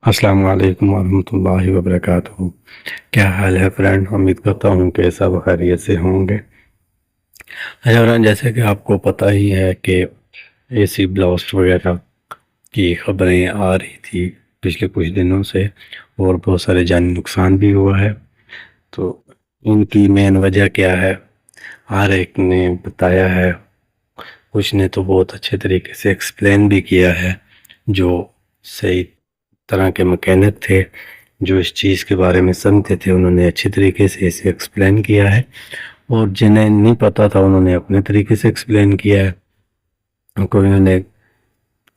السلام علیکم ورحمۃ اللہ وبرکاتہ۔ کیا حال ہے فرینڈ؟ امید کرتا ہوں کہ سب خیریت سے ہوں گے۔ فرینڈ، جیسے کہ آپ کو پتہ ہی ہے کہ اے سی بلاسٹ وغیرہ کی خبریں آ رہی تھی پچھلے کچھ دنوں سے، اور بہت سارے جانی نقصان بھی ہوا ہے۔ تو ان کی مین وجہ کیا ہے، ہر ایک نے بتایا ہے، کچھ نے تو بہت اچھے طریقے سے ایکسپلین بھی کیا ہے۔ جو صحیح طرح کے مکینک تھے، جو اس چیز کے بارے میں سمجھتے تھے، انہوں نے اچھے طریقے سے اسے ایکسپلین کیا ہے، اور جنہیں نہیں پتا تھا انہوں نے اپنے طریقے سے ایکسپلین کیا ہے۔ کوئی نے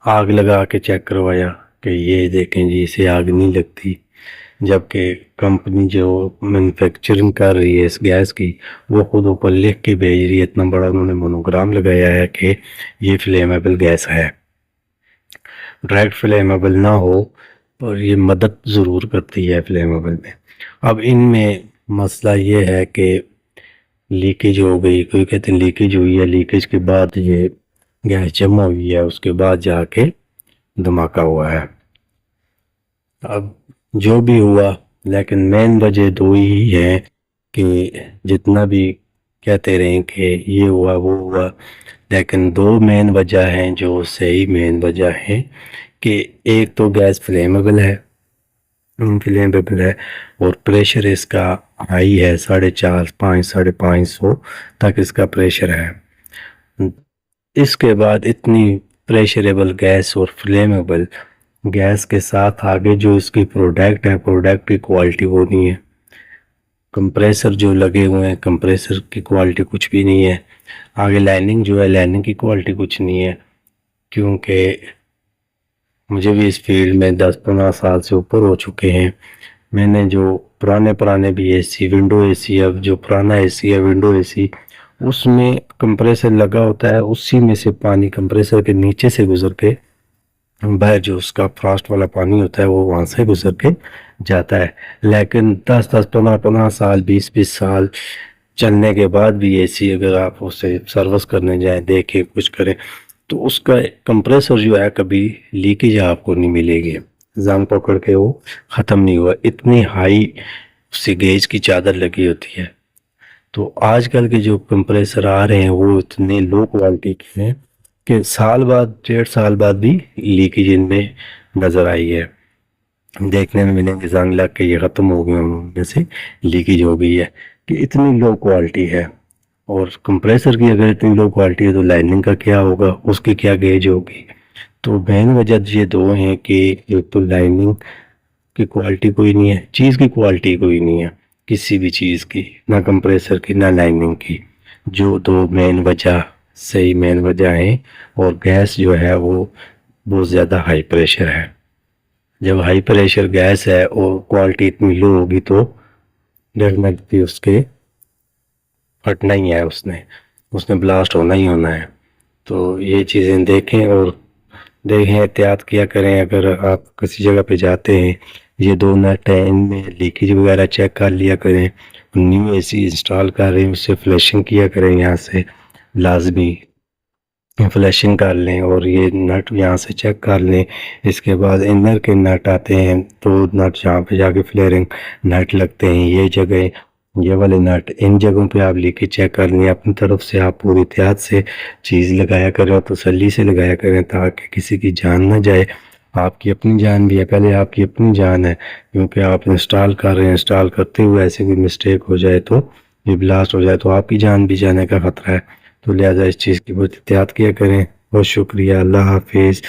آگ لگا کے چیک کروایا کہ یہ دیکھیں جی اسے آگ نہیں لگتی، جبکہ کمپنی جو مینوفیکچرنگ کر رہی ہے اس گیس کی، وہ خود اوپر لکھ کے بھیج رہی ہے، اتنا بڑا انہوں نے مونوگرام لگایا ہے کہ یہ فلیمیبل گیس ہے۔ ڈائریکٹ فلیمیبل نہ ہو پر یہ مدد ضرور کرتی ہے فلیمیبل میں۔ اب ان میں مسئلہ یہ ہے کہ لیکیج ہو گئی، کوئی کہتے ہیں لیکیج ہوئی ہے، لیکیج کے بعد یہ گیس جمع ہوئی ہے، اس کے بعد جا کے دھماکہ ہوا ہے۔ اب جو بھی ہوا، لیکن مین وجہ دو ہی ہے کہ جتنا بھی کہتے رہیں کہ یہ ہوا وہ ہوا، لیکن دو مین وجہ ہیں جو صحیح مین وجہ ہیں، کہ ایک تو گیس فلیمیبل ہے، اور پریشر اس کا ہائی ہے، 450-550 تک اس کا پریشر ہے۔ اس کے بعد اتنی پریشریبل گیس اور فلیمیبل گیس کے ساتھ آگے جو اس کی پروڈکٹ ہے، پروڈکٹ کی کوالٹی وہ نہیں ہے۔ کمپریسر جو لگے ہوئے ہیں، کمپریسر کی کوالٹی کچھ بھی نہیں ہے۔ آگے لائننگ جو ہے، لائننگ کی کوالٹی کچھ نہیں ہے، کیونکہ مجھے بھی اس فیلڈ میں 10-15 سال سے اوپر ہو چکے ہیں۔ میں نے جو پرانے بھی اے سی، ونڈو اے سی، اب جو پرانا اے سی ہے ونڈو اے سی، اس میں کمپریسر لگا ہوتا ہے، اسی میں سے پانی کمپریسر کے نیچے سے گزر کے باہر جو اس کا فراسٹ والا پانی ہوتا ہے وہ وہاں سے گزر کے جاتا ہے۔ لیکن 10-15 سال، 20 سال چلنے کے بعد بھی اے سی اگر آپ اسے سروس کرنے جائیں، دیکھیں، کچھ کریں، تو اس کا کمپریسر جو ہے کبھی لیکیج آپ کو نہیں ملے گی، زنگ پکڑ کے وہ ختم نہیں ہوا، اتنی ہائی اسی گیج کی چادر لگی ہوتی ہے۔ تو آج کل کے جو کمپریسر آ رہے ہیں وہ اتنے لو کوالٹی کے ہیں کہ سال بعد، 1.5 سال بعد بھی لیکیج ان میں نظر آئی ہے۔ دیکھنے میں ملیں گے زنگ لگ کے یہ ختم ہو گئے، ان میں سے لیکیج ہو گئی ہے، کہ اتنی لو کوالٹی ہے۔ اور کمپریسر کی اگر اتنی لو کوالٹی ہے تو لائننگ کا کیا ہوگا، اس کی کیا گیج ہوگی۔ تو مین وجہ یہ دو ہیں کہ ایک تو لائننگ کی کوالٹی کوئی نہیں ہے، چیز کی کوالٹی کوئی نہیں ہے، کسی بھی چیز کی، نہ کمپریسر کی نہ لائننگ کی۔ جو دو مین وجہ، صحیح مین وجہ ہیں۔ اور گیس جو ہے وہ بہت زیادہ ہائی پریشر ہے۔ جب ہائی پریشر گیس ہے اور کوالٹی اتنی لو ہوگی تو ڈیفینیٹلی اس کے پھٹنا ہی ہے، اس نے بلاسٹ ہونا ہی ہونا ہے۔ تو یہ چیزیں دیکھیں اور احتیاط کیا کریں۔ اگر آپ کسی جگہ پہ جاتے ہیں، یہ دو نٹ ہیں، ان میں لیکیج وغیرہ چیک کر لیا کریں۔ نیو اے سی انسٹال کر رہے ہیں، اس سے فلیشنگ کیا کریں، یہاں سے لازمی فلیشنگ کر لیں، اور یہ نٹ یہاں سے چیک کر لیں۔ اس کے بعد انر کے نٹ آتے ہیں، تو نٹ جہاں پہ جا کے فلیئرنگ نٹ لگتے ہیں، یہ جگہ، یہ والے نٹ، ان جگہوں پہ آپ لیکیج چیک کر لیں۔ اپنی طرف سے آپ پوری احتیاط سے چیز لگایا کریں اور تسلی سے لگایا کریں، تاکہ کسی کی جان نہ جائے۔ آپ کی اپنی جان بھی ہے، پہلے آپ کی اپنی جان ہے، کیونکہ آپ انسٹال کر رہے ہیں، انسٹال کرتے ہوئے ایسے کوئی مسٹیک ہو جائے تو یہ بلاسٹ ہو جائے تو آپ کی جان بھی جانے کا خطرہ ہے۔ تو لہٰذا اس چیز کی بہت احتیاط کیا کریں۔ بہت شکریہ، اللہ حافظ۔